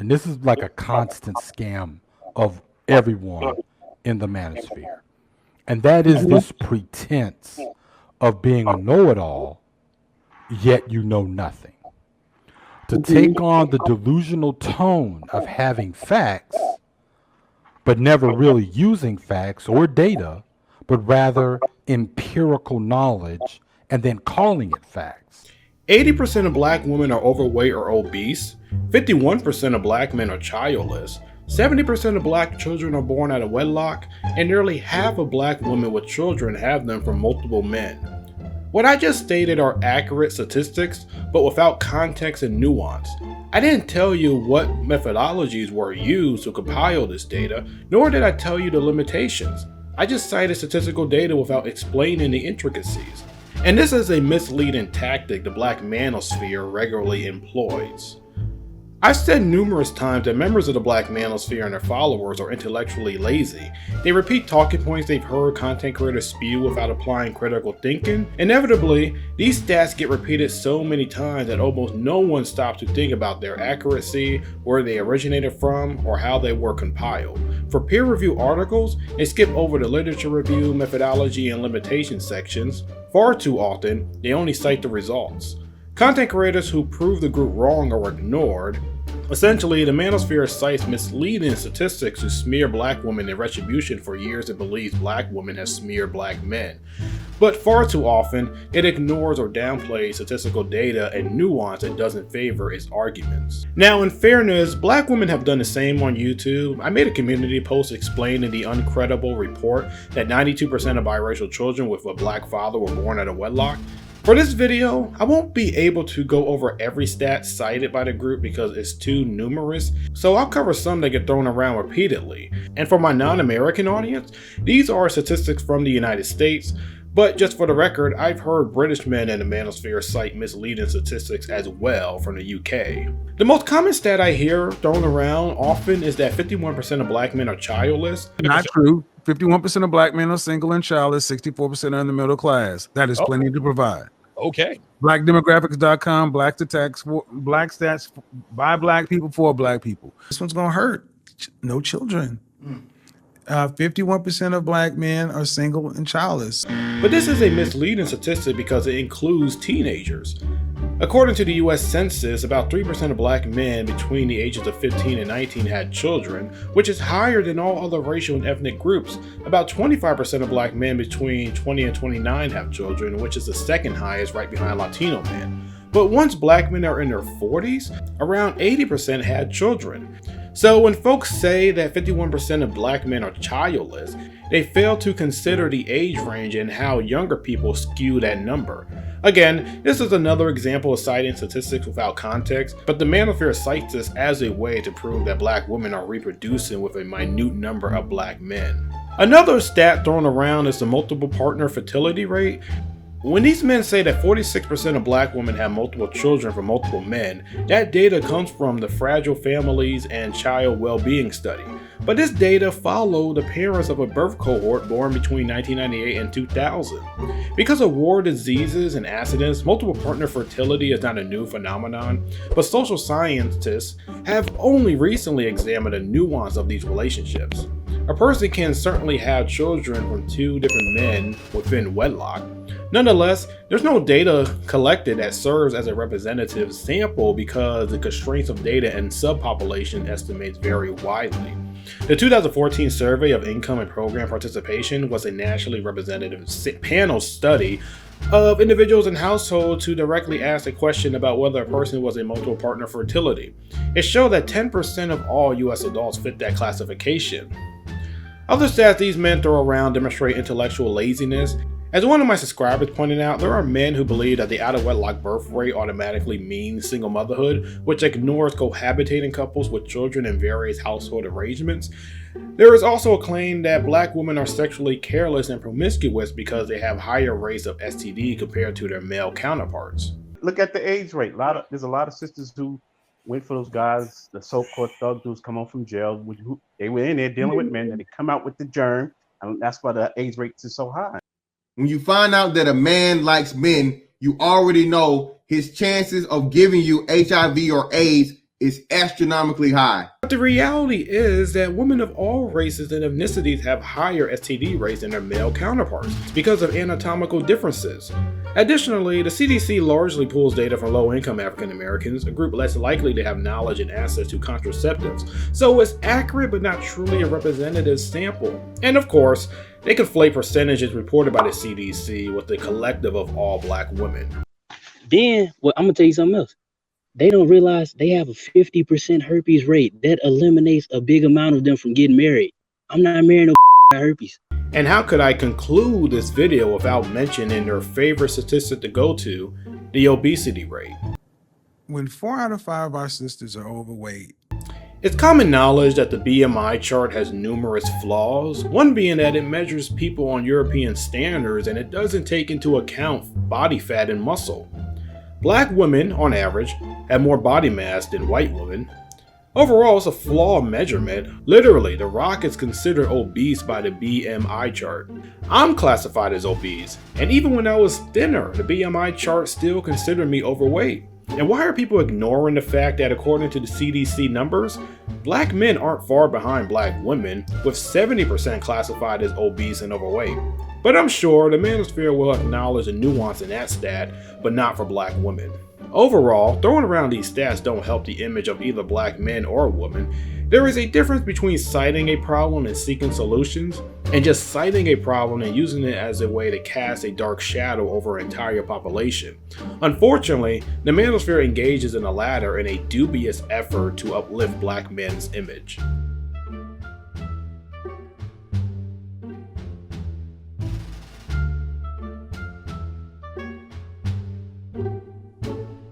and this is like a constant scam of everyone in the manosphere, and that is this pretense of being a know-it-all, yet you know nothing. To take on the delusional tone of having facts, but never really using facts or data, but rather empirical knowledge and then calling it facts. 80% of black women are overweight or obese, 51% of black men are childless, 70% of black children are born out of wedlock, and nearly half of black women with children have them from multiple men. What I just stated are accurate statistics, but without context and nuance. I didn't tell you what methodologies were used to compile this data, nor did I tell you the limitations. I just cited statistical data without explaining the intricacies. And this is a misleading tactic the Black Manosphere regularly employs. I've said numerous times that members of the Black Manosphere and their followers are intellectually lazy. They repeat talking points they've heard content creators spew without applying critical thinking. Inevitably, these stats get repeated so many times that almost no one stops to think about their accuracy, where they originated from, or how they were compiled. For peer-reviewed articles, they skip over the literature review, methodology, and limitation sections. Far too often, they only cite the results. Content creators who prove the group wrong are ignored. Essentially, the Manosphere cites misleading statistics to smear black women in retribution for years it believes black women have smeared black men. But far too often, it ignores or downplays statistical data and nuance it doesn't favor its arguments. Now, in fairness, black women have done the same on YouTube. I made a community post explaining the uncredible report that 92% of biracial children with a black father were born out of wedlock. For this video, I won't be able to go over every stat cited by the group because it's too numerous, so I'll cover some that get thrown around repeatedly. And for my non-American audience, these are statistics from the United States, but just for the record, I've heard British men in the Manosphere cite misleading statistics as well from the UK. The most common stat I hear thrown around often is that 51% of black men are childless. Not true. 51% of black men are single and childless, 64% are in the middle class. That is plenty to provide. Okay. Blackdemographics.com, black stats by black people for black people. This one's gonna hurt. No children. 51% of black men are single and childless. But this is a misleading statistic because it includes teenagers. According to the US Census, about 3% of black men between the ages of 15 and 19 had children, which is higher than all other racial and ethnic groups. About 25% of black men between 20 and 29 have children, which is the second highest, right behind Latino men. But once black men are in their 40s, around 80% had children. So when folks say that 51% of black men are childless, they fail to consider the age range and how younger people skew that number. Again, this is another example of citing statistics without context, but the Manosphere cites this as a way to prove that black women are reproducing with a minute number of black men. Another stat thrown around is the multiple partner fertility rate. When these men say that 46% of black women have multiple children from multiple men, that data comes from the Fragile Families and Child Well-Being Study. But this data followed the parents of a birth cohort born between 1998 and 2000. Because of war, diseases, and accidents, multiple partner fertility is not a new phenomenon, but social scientists have only recently examined the nuance of these relationships. A person can certainly have children from two different men within wedlock. Nonetheless, there's no data collected that serves as a representative sample because the constraints of data and subpopulation estimates vary widely. The 2014 survey of income and program participation was a nationally representative panel study of individuals and households who directly asked a question about whether a person was a multiple partner fertility. It showed that 10% of all US adults fit that classification. Other stats these men throw around demonstrate intellectual laziness. As one of my subscribers pointed out, there are men who believe that the out-of-wedlock birth rate automatically means single motherhood, which ignores cohabitating couples with children in various household arrangements. There is also a claim that black women are sexually careless and promiscuous because they have higher rates of STD compared to their male counterparts. Look at the age rate. There's a lot of sisters who went for those guys, the so-called thug dudes come home from jail. They were in there dealing with men, and they come out with the germ, and that's why the age rate is so high. When you find out that a man likes men, you already know his chances of giving you HIV or AIDS is astronomically high. But the reality is that women of all races and ethnicities have higher STD rates than their male counterparts because of anatomical differences. Additionally, the CDC largely pulls data from low-income African Americans, a group less likely to have knowledge and access to contraceptives, so it's accurate but not truly a representative sample. And of course, they conflate percentages reported by the CDC with the collective of all black women. Then, well, I'm gonna tell you something else. They don't realize they have a 50% herpes rate. That eliminates a big amount of them from getting married. I'm not marrying no herpes. And how could I conclude this video without mentioning their favorite statistic to go to, the obesity rate? When 4 out of 5 of our sisters are overweight, It's common knowledge that the BMI chart has numerous flaws, one being that it measures people on European standards and it doesn't take into account body fat and muscle. Black women, on average, have more body mass than white women. Overall, it's a flawed measurement. Literally, The Rock is considered obese by the BMI chart. I'm classified as obese, and even when I was thinner, the BMI chart still considered me overweight. And why are people ignoring the fact that according to the CDC numbers, black men aren't far behind black women, with 70% classified as obese and overweight? But I'm sure the manosphere will acknowledge the nuance in that stat, but not for black women. Overall, throwing around these stats don't help the image of either black men or women. There is a difference between citing a problem and seeking solutions, and just citing a problem and using it as a way to cast a dark shadow over an entire population. Unfortunately, the manosphere engages in the latter in a dubious effort to uplift black men's image.